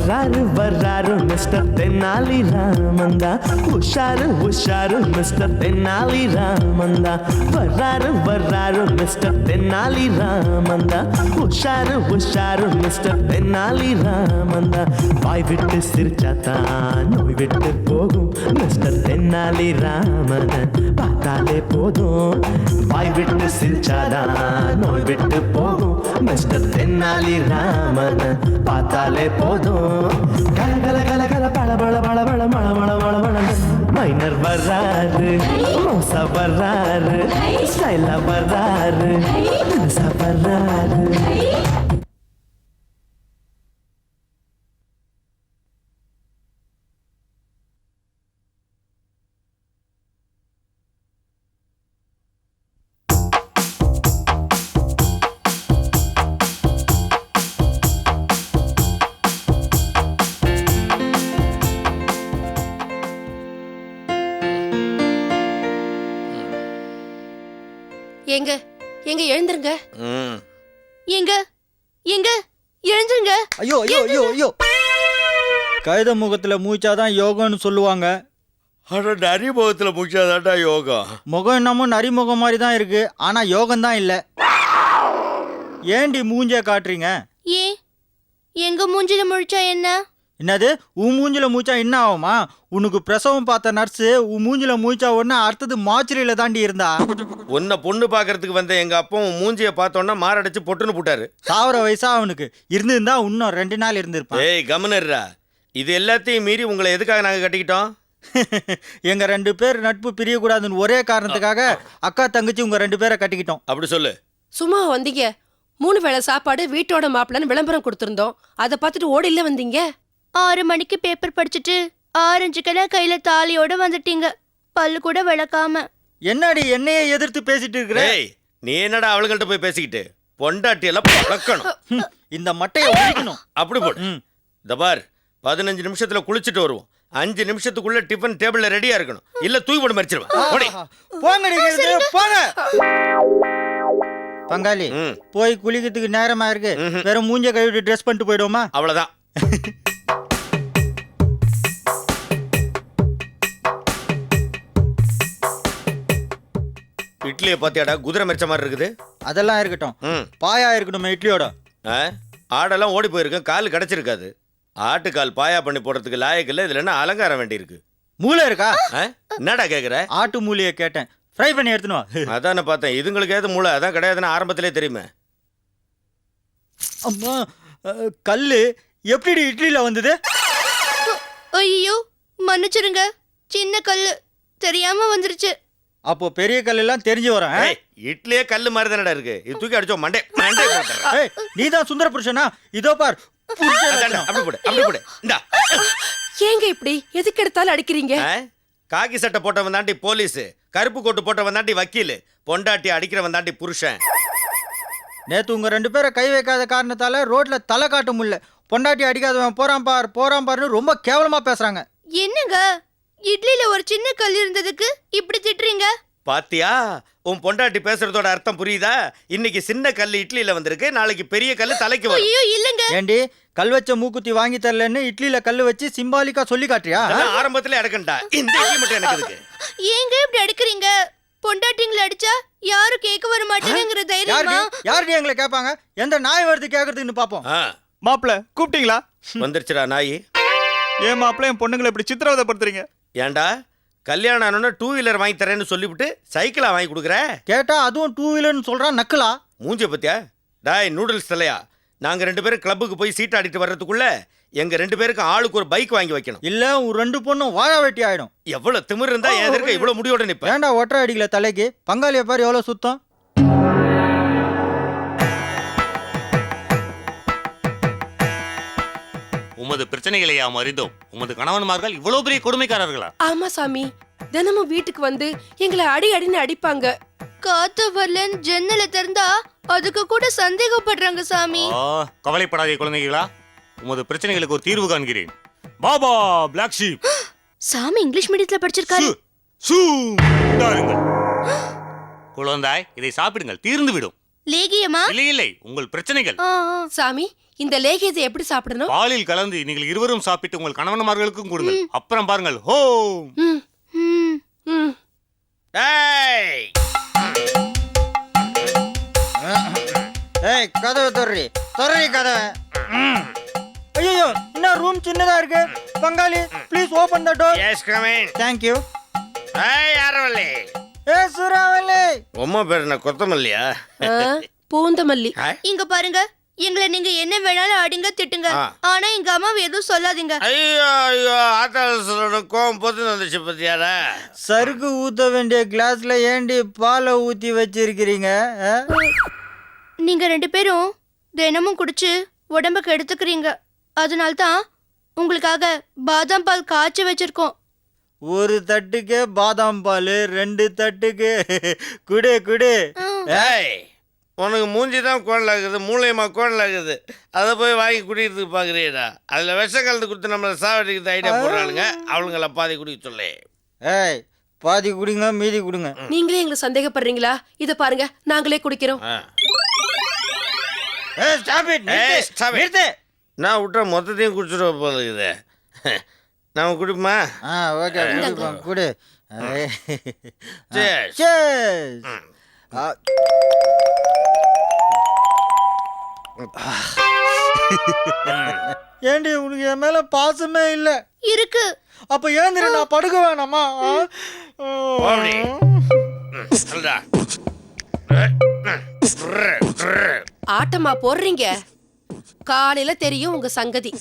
வர்றாரு வர்றாரு மிஸ்டர் தென்னாலி ராமந்தா, உஷாரு உஷாரு மிஸ்டர் தென்னாலி ராமந்தா, வர்றாரு வர்றாரு மிஸ்டர் தென்னாலி ராமந்தா, உஷாரு உஷாரு மிஸ்டர் தென்னாலி ராமந்தா. வாய் விட்டு சிரிச்சாத்தான் நோய் விட்டு போகும் மிஸ்டர் தென்னாலி ராமன் பார்த்தாலே போதும். வாய் விட்டு சிரிச்சாதான் நோய் விட்டு போகும் மிஸ்டர் தென்னாலி ராமன் பார்த்தாலே போதும். கல கல கல கல பழ பழ பழ பழ மழ மழ மழ மழ. மைனர் வர்றாரு, மோசா வர்றாரு, ஸ்டைலா வர்றாரு, மனசா வர்றாரு. எங்க எங்க எழுந்துருங்க. எங்க எங்க எழுந்துருங்க. ஐயோ ஐயோ ஐயோ ஐயோ, கழுத முகத்துல மூச்சாதான் யோகம்னு சொல்லுவாங்க. அட நரி முகத்துல மூச்சாதான்டா யோகம். முகம் என்னமோ நரி முகம் மாதிரி தான் இருக்கு, ஆனா யோகம் தான் இல்ல. ஏண்டி மூஞ்ச காட்டுறீங்க? ஏன் எங்க மூஞ்சில முழிச்சா என்ன? என்னது உன் மூஞ்சில மூச்சா என்ன ஆகுமா? உனக்கு பிரசவம் பார்த்த நர்ஸு உன் மூஞ்சில மூச்சா உடனே அடுத்தது மாச்சுரியில தாண்டி இருந்தா. உன்னை பொண்ணு பாக்குறதுக்கு வந்த எங்க அப்பா உன் மூஞ்சிய பார்த்தோன்னா மாரடைச்சு பொட்டுன்னு போட்டாரு. சாவர வயசா அவனுக்கு இருந்திருந்தா இன்னும் 2 நாள் இருந்திருப்பான். ஏய் கமனர்ரா, இது எல்லாத்தையும் மீறி உங்களை எதுக்காக நாங்க கட்டிக்கிட்டோம்? எங்க 2 பேர் நட்பு பிரியக்கூடாதுன்னு ஒரே காரணத்துக்காக அக்கா தங்கச்சி உங்க 2 பேரை கட்டிக்கிட்டோம். அப்படி சொல்லு. சும்மா வந்தீங்க. 3 வேளை சாப்பாடு வீட்டோட மாப்பிள்ளன்னு விளம்பரம் கொடுத்திருந்தோம். அதை பார்த்துட்டு ஓடில வந்தீங்க. 6 மணிக்கு பேப்பர் படிச்சுட்டு 6 கையில தாலியோட வந்துட்டீங்க, பல்லு கூட விளக்காம. என்னடி என்னையே எதிர்த்து பேசிட்டு இருக்கிற? ஏய் நீ என்னடா அவளுங்கள்ட்ட போய் பேசிக்கிட்டு? பொண்டாட்டி எல்லாம் பழக்கணும். இந்த மட்டையை ஒழிக்கணும். அப்படி போடு. இந்த பார், 15 நிமிஷத்துல குளிச்சுட்டு வருவோம். 5 நிமிஷத்துக்குள்ள டிஃபன் டேபிள்ல ரெடியா இருக்கணும். இல்ல தூக்கி போட்டு மறிச்சிருவேன். போங்க பங்காளி, போய் குளிக்கிறதுக்கு நேரமா இருக்கு. வேற மூஞ்ச கழுவிட்டு ட்ரெஸ் பண்ணிட்டு போயிடுவோமா? அவ்வளவுதான். இட்லியை பாத்தியாடா, குதிரை மெச்ச மாதிரி இருக்குது. அதெல்லாம் இருக்கட்டும், பாயா இருக்கணும் இட்லியோட. ஆடெல்லாம் ஓடி போயிருக்கு, கால் கிடைச்சிருக்காது. ஆட்டுக்கால் பாயா பண்ணி போடுறதுக்கு லாயக்கு இல்ல. இதுல என்ன அலங்காரம் வேண்டி இருக்கு? மூளை இருக்கா? என்னடா கேக்குற? ஆட்டு மூளையை கேட்டேன். ஃப்ரை பண்ணி எடுத்துனோ. அதான பார்த்தேன். இதுங்களுக்கு ஏது மூளை? அதான் கிடையாதுன்னு ஆரம்பத்திலே தெரியுமே. அம்மா, கல்லு எப்படி இட்லியில வந்தது? ஐயோ மன்னிச்சிருங்க, சின்ன கல்லு தெரியாம வந்துருச்சு. அப்போ பெரிய கல் எல்லாம் தெரிஞ்சு வரேன். இட்லியே கல்லு மாதிரி தானடா இருக்கு. இது தூக்கி அடிச்சோம் மண்டே. நீ தான் சுந்தர புருஷனா? இதோ பார். அப்படி போடு, அப்படி போடு. இந்தா. ஏங்க இப்படி எதுக்கு எடுத்தாலும் அடிக்கிறீங்க? காக்கி சட்டை போட்டவன் தாண்டி போலீஸ், கருப்பு கோட்டு போட்டவன் தாண்டி வக்கீல், பொண்டாட்டி அடிக்கிறவன் தாண்டி புருஷன். நேத்து உங்க 2 பேரை கை வைக்காத காரணத்தால ரோட்ல தலை காட்ட முடியல. பொண்டாட்டி அடிக்காதவன் போறான் பாருன்னு ரொம்ப கேவலமா பேசுறாங்க. என்னங்க, இட்லியில ஒரு சின்ன கல் இருந்ததுக்கு இப்படி திட்டுறீங்க? பாத்தியா, உன் பொண்டாட்டி பேசுறதோட அர்த்தம் புரியுதா? இன்னைக்கு சின்ன கல் இட்லியில வந்திருக்கு, நாளைக்கு பெரிய கல் தலைக்கு வரும். ஐயோ இல்லங்க. ஏண்டி கல் வச்ச மூக்குத்தி வாங்கி தரலன்னு இட்லியில கல் வச்சு சிம்பாலிக்கா சொல்லி காட்டுறியா? ஆரம்பத்திலே அடக்கண்டா. இந்த இட்லி மட்டும் எனக்கு இருக்கு. ஏங்க இப்படி அடிக்கிறீங்க? பொண்டாட்டிங்களை அடிச்சா யாரும் கேட்க வர மாட்டேங்கிற தைரியமா? யாருடி எங்களை கேட்பாங்க? எந்த நாய் வருது கேக்குறதுன்னு பாப்போம். மாப்பிள்ள கூப்பிட்டீங்களா? வந்துருச்சுடா நாய். ஏன் மாப்பிள்ள என் பொண்ணுங்களை இப்படி சித்திரவதைப்படுத்துறீங்க? ஏண்டா கல்யாணம் ஆனோன்னா 2 வீலர் வாங்கி தரேன்னு சொல்லிவிட்டு சைக்கிளா வாங்கி கொடுக்குற? கேட்டா அதுவும் 2 வீலர்னு சொல்றான். நக்கலா மூஞ்ச பத்தியா? டாய் நூடுல்ஸ் தலையா, நாங்க 2 பேரும் கிளப்புக்கு போய் சீட் ஆடிட்டு வர்றதுக்குள்ள எங்க 2 பேருக்கும் ஆளுக்கு ஒரு பைக் வாங்கி வைக்கணும். இல்ல உன் 2 பொண்ணும் வாழா வெட்டி ஆயிடும். எவ்வளவு திமிர் இருந்தா எதற்கு இவ்வளவு முடியோட நிப்ப? ஏண்டா ஒற்றை அடிக்கல தலைக்கு? பங்காளிய பாரு எவ்வளவு சுத்தம். உமது பிரச்சனைகளை யாம் அறிந்தோம். உமது கணவன்மார்கள் இவ்வளவு பெரிய கொடுமைக்காரர்களா? ஆமா சாமி, தினமும் வீட்டுக்கு வந்து எங்களை அடின்னு அடிப்பாங்க. காத்து வரலன்னு ஜன்னல திறந்தா அதுக்கு கூட சந்தேகப்படுறாங்க சாமி. கவலைப்படாதே குழந்தைகளா, உமது பிரச்சனைகளுக்கு ஒரு தீர்வு காண்கிறேன். Baa baa black sheep. சாமி இங்கிலீஷ் மீடியத்துல படிச்சிருக்காரு. குழந்தாய், இதை சாப்பிடுங்கள், தீர்ந்து விடும். லேகியமா? இல்லை இல்லை, உங்கள் பிரச்சனைகள். சாமி இந்த லேகியத்தை எப்படி சாப்பிடணும்? பாலில் கலந்து நீங்கள் இருவரும் சாப்பிட்டு உங்கள் கணவன்மார்களுக்கும் கொடுங்கள். அப்புறம் பாருங்கள். ஹோ ம், ம், ம். டேய் ஏய் கதவை தொர்றி கதவை. ஐயோ என்ன ரூம் சின்னதா இருக்கு. பங்காளி please open the door. Yes come in. Thank you. ஏய் யாரவள்ளி. ஏ சூறாவளி. உம்மா பேர் என்ன கொத்தமல்லியா? ஆ, பூந்தமல்லி. இங்க பாருங்க, எங்களை நீங்க என்ன வேணாலும் அடிங்க திட்டுங்க, ஆனா எங்க அம்மாவை எதுவும் சொல்லாதீங்க. ஐயோ ஐயோ ஆத்தாள் சொல்லணும் கோவம் பொத்து வந்துச்சு பத்தியாரா. சருக்கு ஊத்த வேண்டிய கிளாஸ்ல ஏண்டி பாலை ஊத்தி வச்சிருக்கிறீங்க? நீங்க 2 பேரும் தினமும் குடிச்சு உடம்புக்கு எடுத்துக்கிறீங்க. அதனால தான் உங்களுக்காக பாதாம் பால் காய்ச்சி வச்சிருக்கோம். ஒரு தட்டுக்கு பாதாம் பால், 2 தட்டுக்கு குடு குடு. ஏய் உனக்கு மூஞ்சி தான் கோணலாகுது, மூளையமா கோணலாகுது. அதை போய் வாங்கி குடிக்கிறதுக்கு பார்க்குறீடா. அதில் விஷம் கலந்து கொடுத்து நம்மளை சாவடிக்கிறது ஐடியா போடுறாளுங்க. அவளுங்களை பாதி குடிக்க சொல்லு. ஏய் பாதி குடிங்க, மீதி குடுங்க. நீங்களே எங்களை சந்தேகப்படுறீங்களா? இத பாருங்க, நாங்களே குடிக்கிறோம். ஏய் ஸ்டாப் இட். ஏய், stop it. நிறுத்து. நான் விட்டா மொத்தத்தையும் குடிச்சிடுவோம் போல இருக்குது. நம்ம குடிப்போமா? ஓகே குடிப்போம், குடு. Cheers. Cheers. ஏண்டி உனக்கு என் மேல பாசமே இல்ல? இருக்கு. அப்ப ஏந்திர, நான் படுக்க வேணாமா? போடி. சொல்டா. ஆட்டமா போடுறீங்க? காலையில தெரியும் உங்க சங்கதி.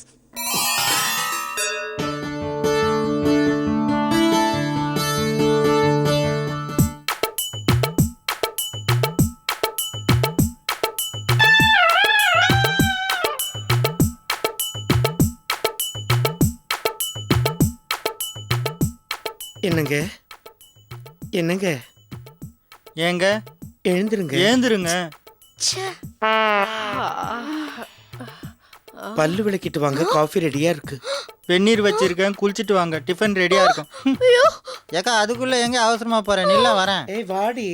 என்னங்க என்னங்க ஏங்க எழுந்துருங்க. ஏந்திருங்க. பல்லு விளக்கிட்டு வாங்க, காஃபி ரெடியா இருக்கு. வெந்நீர் வச்சிருக்கேன், குளிச்சிட்டு வாங்க, டிஃபன் ரெடியா இருக்கும். ஏக்கா அதுக்குள்ள எங்க அவசரமா போறேன்? இல்ல வரேன். ஏய் வாடி.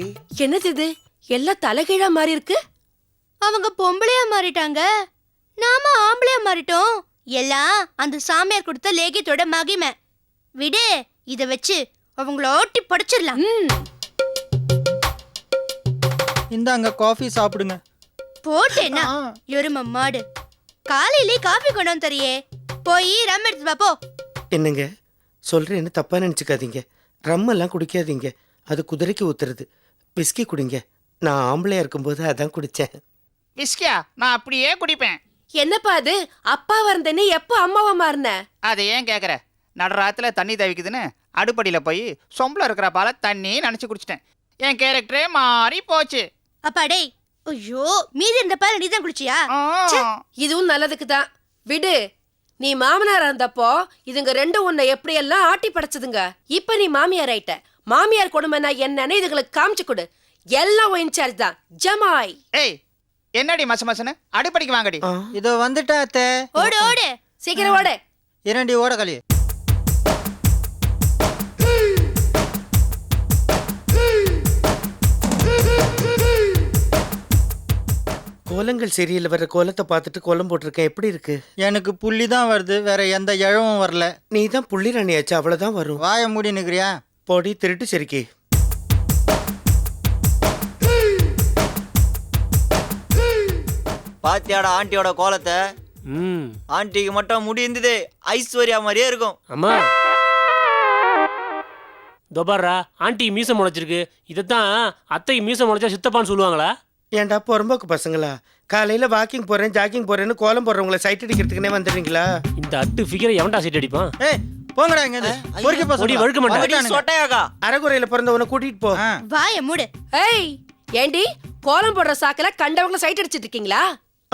என்னது இது? எல்லாம் தலைகீழா மாறி இருக்கு. அவங்க பொம்பளையா மாறிட்டாங்க, நாம ஆம்பளையா மாறிட்டோம். எல்லாம் அந்த சாமியார் கொடுத்த லேகியத்தோட மகிமை. விடு, இத வச்சு அவங்கள ஓட்டி படிச்சிடலாம். இந்தாங்க காஃபி சாப்பிடுங்க. போட்டேன்னா எரும மாடு, காலையிலே காஃபி கொண்டு வந்து தரியே. போய் ரம் எடுத்து வா போ. என்னங்க சொல்றேன்னு தப்பா நினைச்சுக்காதீங்க. ரம் எல்லாம் குடிக்காதீங்க, அது குதிரைக்கு ஊத்துறது. விஸ்கி குடிங்க. நான் ஆம்பளையா இருக்கும்போது அதான் குடிச்சேன். விஸ்கியா? நான் அப்படியே குடிப்பேன். என்னப்பா அது? அப்பா வந்தனே எப்ப அம்மாவா மாறின? அதை ஏன் கேட்குற? நடுராத்துல தண்ணி தவிக்குதுன்னு அடுப்படியில் போய் சொம்பில் இருக்கிற பாலை தண்ணி நினச்சி குடிச்சிட்டேன். என் கேரக்டரே மாறி போச்சு. அப்பாடே, ஐயோ, மீதி இருந்த பால் நீ தான் குடிச்சியா? இதுவும் நல்லதுக்கு தான். விடு. நீ மாமனாரா இருந்தப்போ இதுங்க 2 உன்னை எப்படியெல்லாம் ஆட்டி படைச்சதுங்க. இப்ப நீ மாமியார் ஆயிட்ட. மாமியார் கொடுமைனா என்னன்னு இதுங்களுக்கு காமிச்சு கொடு. எல்லாம் இன்சார்ஜ் தான். ஜமாய். ஏய், என்னடி மச மசன்னு? அடுப்படிக்கு வாங்கடி. இதோ வந்துட்டா அத்தை. ஓடு ஓடு, சீக்கிரம் ஓடு. இரண்டி ஓட களி. கோலங்கள் சரியில்லை. வர்ற கோலத்தை பார்த்துட்டு கோலம் போட்டிருக்கேன். எப்படி இருக்கு? எனக்கு புள்ளி தான் வருது, வேற எந்த இழவும் வரல. நீ தான் புள்ளி ராணியாச்சு, அவ்வளவுதான் வரும். வாய மூடி நிக்கிறியா? பொடி திருட்டு சரிக்கி. பாத்தியாடா ஆண்டியோட கோலத்தை? ஆண்டிக்கு மட்டும் முடி இருந்தது ஐஸ்வர்யா மாதிரியே இருக்கும். அம்மா தொபாரா, ஆண்டி மீசை முளைச்சிருக்கு. இதைத்தான் அத்தை மீசை முளைச்சா சித்தப்பான்னு சொல்லுவாங்களா? ஏன்டா பொறம்போக்கு பசங்களா? காலையில வாக்கிங் போறேன், ஜாக்கிங் போறேன்னு கோலம் போடுறவங்கள சைட் அடிக்கிறதுக்குனே வந்துடுறீங்களா? இந்த அட்டு ஃபிகரை எவன்டா சீட் அடிப்பான்? ஏய் போங்கடா இங்க இருந்து. பொறுக்கி பொடி வழுக்க மாட்டேன். சொட்டையாக்கா அரைகுறையில பிறந்தவனை கூட்டிட்டு போ. வாய மூடு. ஏய், ஏண்டி கோலம் போடுற சாக்கல கண்டவங்கள சைட் அடிச்சிட்டு இருக்கீங்களா?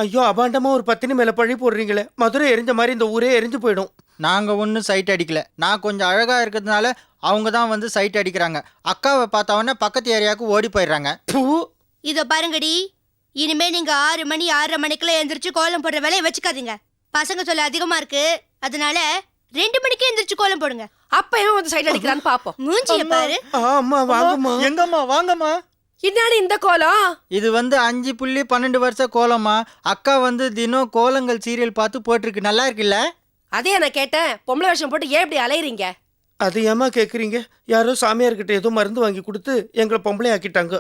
ஐயோ, அபாண்டமா ஒரு 10 மேல பழி போடுறீங்களே. மதுரை எரிஞ்ச மாதிரி இந்த ஊரே எரிஞ்சு போயிடும். நாங்க ஒன்றும் சைட் அடிக்கல. நான் கொஞ்சம் அழகா இருக்கிறதுனால அவங்க தான் வந்து சைட் அடிக்கிறாங்க. அக்காவை பார்த்தவொடனே பக்கத்து ஏரியாவுக்கு ஓடி போயிடுறாங்க. இதோ பாருங்கடி, இனிமே நீங்க 6 மணி 6:30 மணிக்குள்ள எந்திரிச்சு கோலம் போடுற வேலையை வச்சுக்காதீங்க. பசங்க சொல்ல அதிகமா இருக்கு, அதனால 2 மணிக்கே எந்திரிச்சு கோலம் போடுங்க. அப்ப இவன் வந்து சைட் அடிக்கிறான்னு பாப்போம். மூஞ்சிய பாரு. அம்மா வாங்கம்மா. எங்கம்மா வாங்கம்மா. இன்னாடி இந்த கோலம்? இது வந்து 5.12 வருஷ கோலமா. அக்கா வந்து தினம் கோலங்கள் சீரியல் பார்த்து போட்டிருக்கு. நல்லா இருக்குல்ல? அதே நான் கேட்டேன், பொம்பளை வேஷம் போட்டு ஏன் இப்படி அலையறீங்க? அது ஏமா கேட்குறீங்க? யாரோ சாமியார்கிட்ட ஏதோ மருந்து வாங்கி கொடுத்து எங்களை பொம்பளை ஆக்கிட்டாங்க.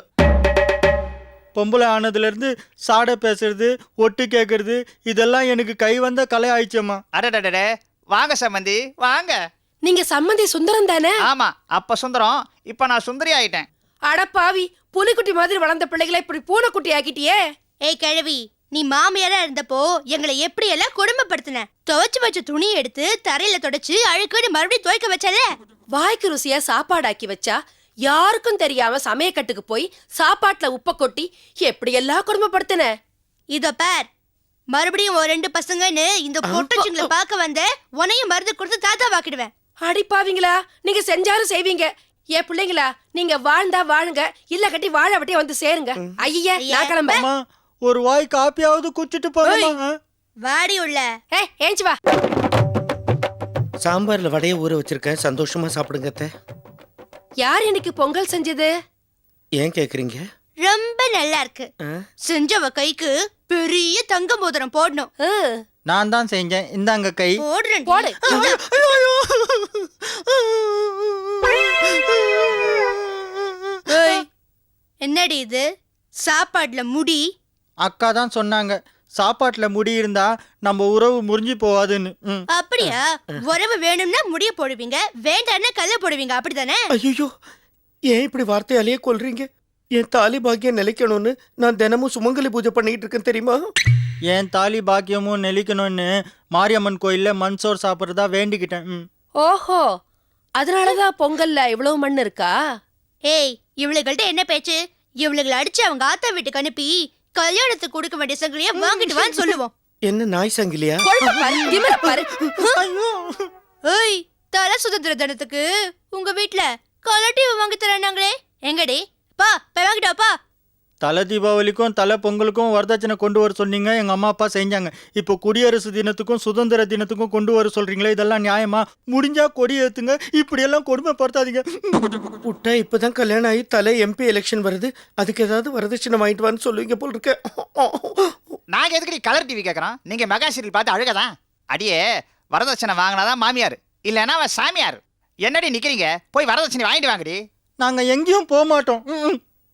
பொம்பளை ஆனதுலேருந்து சாடை பேசுறது, ஒட்டு கேட்கறது, இதெல்லாம் எனக்கு கை வந்த கலை ஆயிடுச்சம்மா. அடடடே, வாங்க சம்பந்தி வாங்க. நீங்க சம்மந்தி சுந்தரம் தானே? ஆமா, அப்ப சுந்தரம், இப்ப நான் சுந்தரி ஆயிட்டேன். அட பாவி, புலிக்குட்டி மாதிரி வளர்ந்த பிள்ளைகளை இப்படி பூனைக்குட்டி ஆக்கிட்டியே. ஏய் கிழவி, நீ மாமியாரா இருந்தப்போ எங்களை எப்படி எல்லாம் கொடுமைப்படுத்தின. துவைச்சு வச்ச துணி எடுத்து தரையில தொடச்சு அழுக்குன்னு மறுபடியும் துவைக்க வச்சல. வாய்க்கு ருசியா சாப்பாடாக்கி வச்சா யாருக்கும் தெரியாம சமயக்கட்டுக்கு போய் சாப்பாட்டுல உப்ப கொட்டி எப்படி எல்லாம் கொடுமைப்படுத்தின. இதோ பார், மறுபடியும் ஒரு 2 பசங்கன்னு இந்த பொட்டச்சுங்களை பார்க்க வந்த உனையும் மருந்து கொடுத்து தாத்தா வாக்கிடுவேன். அடிப்பாவீங்களா, நீங்க செஞ்சாலும் செய்வீங்க. ஏ பிள்ளைங்களா, நீங்க வாழ்ந்தா வாழுங்க, இல்ல கட்டி வாழ வட்டியா வந்து சேருங்க. ஐயா, நான் கிளம்புறேன். அம்மா, ஒரு வாய் காப்பியாவது குடிச்சிட்டு போகமா. வாடி உள்ள. ஏஞ்சி வா. சாம்பார்ல வடையை ஊற வச்சிருக்கேன், சந்தோஷமா சாப்பிடுங்க அத்தை. யார் எனக்கு பொங்கல் செஞ்சது? ஏன் கேக்குறீங்க? ரொம்ப நல்லா இருக்கு. செஞ்சவ கைக்கு பெரிய தங்க மோதிரம் போடணும். நான் தான் செஞ்சேன். இந்தாங்க கை. போடுறேன். போடு. ஏய், என்னடி இது? சாப்பாடுல முடி? அக்கா தான் சொன்னாங்க, சாப்பாட்டுல முடி இருந்தா நம்ம உறவு முறிஞ்சு போவாதுன்னு. அப்படியா? உறவு வேணும்னா முடிய போடுவீங்க, வேண்டாம்னா கல்ல போடுவீங்க, அப்படிதானே? ஐயோ, ஏன் இப்படி வார்த்தையாலேயே கொல்றீங்க? என் தாலி பாக்கியம் நிலைக்கணும்னு நான் தினமும் சுமங்கலி பூஜை பண்ணிட்டு இருக்கேன் தெரியுமா? என் தாலி பாக்கியமும் நெளிக்கணும்னு மாரியம்மன் கோயில்ல மண் சோறு சாப்பிட்றதா வேண்டிக்கிட்டேன். ஓஹோ, அதனாலதான் பொங்கல்ல இவ்வளவு மண் இருக்கா? ஏய், இவளுகள்ட்ட என்ன பேச்சு? இவளுகளை அடிச்சு அவங்க ஆத்தா வீட்டுக்கு அனுப்பி கல்யாணத்துக்கு கொடுக்க வேண்டிய சங்கிலிய வாங்கிட்டு வான்னு சொல்லுவோம். என்ன நாய் சங்கிலியா? கொழுப்ப பாரு, திமிர பாரு. ஏய், தல சுதந்திர தினத்துக்கு உங்க வீட்ல கலட்டி வாங்கி தரானாங்களே, எங்கடி? பா, போய் வாங்கிட்டு வாப்பா. தலை தீபாவளிக்கும் தலை பொங்கலுக்கும் வரதட்சணை கொண்டு வர சொன்னீங்க, எங்க அம்மா அப்பா செஞ்சாங்க. இப்போ குடியரசு தினத்துக்கும் சுதந்திர தினத்துக்கும் கொண்டு வர சொல்றீங்களே, இதெல்லாம் நியாயமா? முடிஞ்சா கொடி ஏத்துங்க, இப்படி எல்லாம் கொடுமைப்படுத்தாதீங்க. விட்டா இப்பதான் கல்யாணம் ஆகி தலை MP எலெக்ஷன் வருது, அதுக்கு ஏதாவது வரதட்சணை வாங்கிட்டு வான்னு சொல்லுவீங்க போல் இருக்க. நாங்க எதுக்கடி கலர் டிவி கேட்கறோம்? நீங்க மெகா சீரியல் பார்த்து அழுகதான். அடியே, வரதட்சணை வாங்கினாதான் மாமியார், இல்லைன்னா அவன் சாமியார். என்னடி நிக்கிறீங்க? போய் வரதட்சணை வாங்கிட்டு வாங்கடி. நாங்க எங்கேயும் போக மாட்டோம்.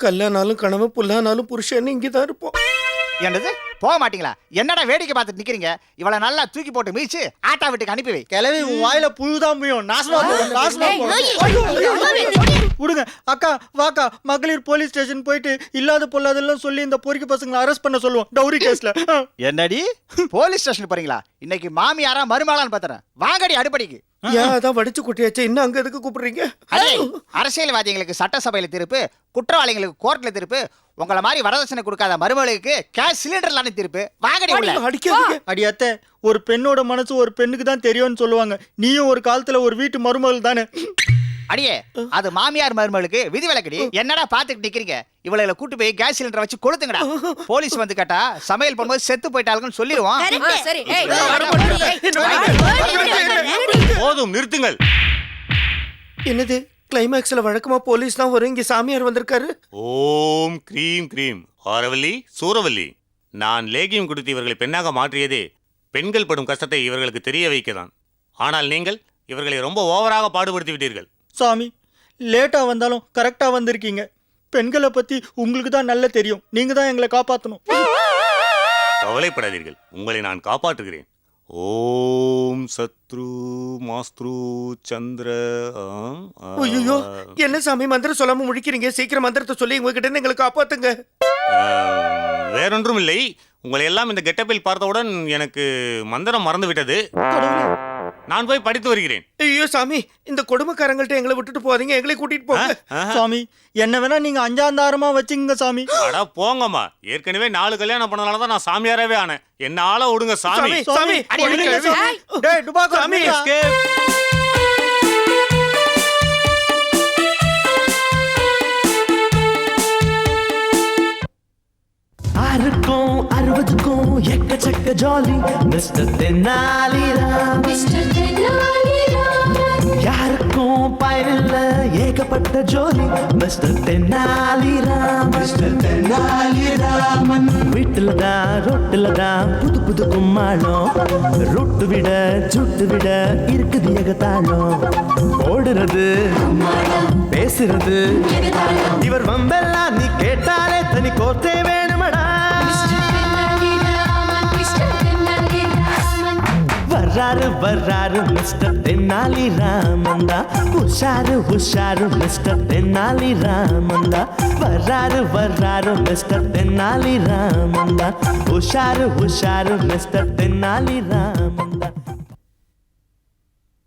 கல்லானாலும் கனவு, புல்லானாலும் புருஷன் இங்கதான் இருப்போம். என்னது, போக மாட்டீங்களா? என்னடா வேடிக்கை பார்த்துட்டு நிக்கிறீங்க? இவளை நல்லா தூக்கி போட்டு மீச்சு ஆட்டா வீட்டுக்கு அனுப்பி வை. கிளவி, உன் வாயில புழுதான் முயும். நாசமா போகும், நாசமா போகும். விடுங்க அக்கா, வாக்கா, மகளிர் போலீஸ் ஸ்டேஷன் போயிட்டு இல்லாத பொல்லாதெல்லாம் சொல்லி இந்த பொறுக்கி பசங்களை அரெஸ்ட் பண்ண சொல்லுவோம், டவுரி கேஸ்ல. என்னடி, போலீஸ் ஸ்டேஷன் போறீங்களா? இன்னைக்கு மாமியாரா மருமகளான்னு பாத்துறேன். வாங்கடி அடுப்படிக்கு. ஏன் அதான் வடிச்சு குட்டியாச்சு, இன்னும் அங்க எதுக்கு கூப்பிடுறீங்க? அரசியல்வாதிகளுக்கு சட்டசபையில தீர்ப்பு, குற்றவாளிகளுக்கு கோர்ட்ல தீர்ப்பு, உங்களை மாதிரி வரதட்சணை கொடுக்காத மருமகளுக்கு கேஸ் சிலிண்டர்லான தீர்ப்பு. வாங்கடி உள்ள. அடிக்காதீங்க. அடியாத்த, ஒரு பெண்ணோட மனசு ஒரு பெண்ணுக்கு தான் தெரியும்னு சொல்லுவாங்க. நீயும் ஒரு காலத்துல ஒரு வீட்டு மருமகள் தானே. அடியே, அது மாமியார் மருமகளுக்கு விதிவிலக்கடி. என்னடா பாத்துக்கிட்டு நிக்கிறீங்க? இவளை கூட்டு போய் கேஸ் சிலிண்டர் வச்சு கொளுத்துங்கடா. போலீஸ் வந்து கேட்டா சமையல் பண்ணும்போது செத்து போயிட்டாங்கன்னு சொல்லிடுவோம். சரி. போதும், நிறுத்துங்கள். என்னது, கிளைமேக்ஸ்ல வழக்கமா போலீஸ் தான் வரும், இங்க சாமியார் வந்திருக்காரு. ஓம் கிரீம் கிரீம் ஆரவல்லி சூரவல்லி. நான் லேகியம் கொடுத்து இவர்களை பெண்ணாக மாற்றியதே பெண்கள் படும் கஷ்டத்தை இவர்களுக்கு தெரிய வைக்கதான். ஆனால் நீங்கள் இவர்களை ரொம்ப ஓவராக பாடுபடுத்தி விட்டீர்கள். சாமி, லேட்டா வந்தாலும் கரெக்டா வந்திருக்கீங்க. பெண்களை பத்தி உங்களுக்கு தான் நல்லா தெரியும், நீங்க தான் எங்களை காப்பாற்றணும். கவலைப்படாதீர்கள், உங்களை நான் காப்பாற்றுகிறேன். ஓம் சத்ரு மாஸ்த்ரு சந்திர. ஐயோ, என்ன சாமி மந்திரம் சொல்லாம முழிக்கிறீங்க? சீக்கிரம் மந்திரத்தை சொல்லி உங்ககிட்ட இருந்து எங்களை காப்பாத்துங்க. வேறொன்றும் இல்லை, உங்களை எல்லாம் இந்த கெட்டப்பில் பார்த்தவுடன் எனக்கு மந்திரம் மறந்து விட்டது. நான் போய் படித்து வருகிறேன். ஐயோ சாமி, இந்த கொடுமைக்காரங்கள்ட்ட எங்களை விட்டுட்டு போகாதீங்க, எங்களை கூட்டிட்டு போங்க. சாமி, என்ன வேணா நீங்க அஞ்சாந்தாரமா வச்சுங்க சாமி. அட போங்கம்மா, ஏற்கனவே 4 கல்யாணம் பண்ணனால தான் நான் சாமியாரவே ஆனேன். என்ன ஆள விடுங்க சாமி. சாமி, டேய் டுபாக்கோ, சாமி. ஆறுக்கும் 60க்கும் எக்கச்சக்க ஜாலி மிஸ்டர் தென்னாலிராம். யாருக்கும் பயனில்ல, ஏக ஏகப்பட்ட ஜோலி மிஸ்டர் தென்னாலிராமன் வீட்டுல தான் ரோட்டுல தான் புது புது கும்மாளம் ரொட்டு விட சுட்டு விட இருக்குது ஏகத்தாளம் ஓடுறது பேசுறது இவர் வம்பெல்லாம் நீ கேட்டாலே தனி கோத்தே வேணுமடா வர்றாரு மிஸ்டர் தென்னாலி ராமந்தா உஷாரு மிஸ்டர் தென்னாலி ராமந்தா வர்றாரு மிஸ்டர் தென்னாலி ராமந்தா உஷாரு மிஸ்டர் தென்னாலி ராமந்தா